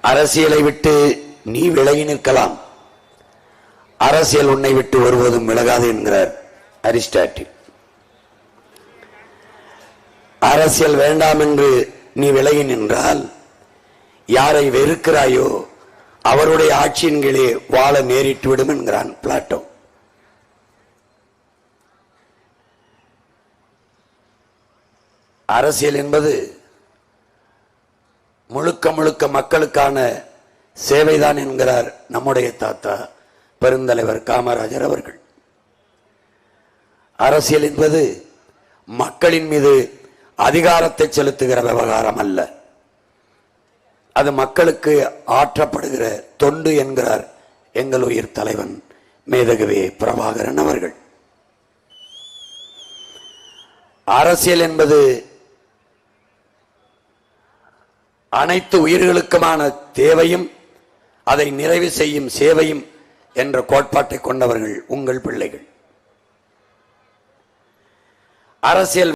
அரசியலை விட்டு நீ விலகி நிற்கலாம், அரசியல் உன்னை விட்டு ஒருபோதும் விலகாது என்கிறார் அரிஸ்டாட்டில். அரசியல் வேண்டாம் என்று நீ விலகி நின்றால் யாரை வெறுக்கிறாயோ அவருடைய ஆட்சியின் கீழே வாழ நேரிட்டு விடும் என்கிறான் பிளாட்டோ. அரசியல் என்பது முழுக்க முழுக்க மக்களுக்கான சேவைதான் என்கிறார் நம்முடைய தாத்தா பெருந்தலைவர் காமராஜர் அவர்கள். அரசியல் என்பது மக்களின் மீது அதிகாரத்தை செலுத்துகிற விவகாரம் அல்ல, அது மக்களுக்கு ஆற்றப்படுகிற தொண்டு என்கிறார் எங்கள் உயிர் தலைவன் மேதகவே பிரபாகரன் அவர்கள். அரசியல் என்பது அனைத்து உயிர்களுக்குமான தேவையும் அதை நிறைவு செய்யும் சேவையும் என்ற கோட்பாட்டை கொண்டவர்கள் உங்கள் பிள்ளைகள். அரசியல்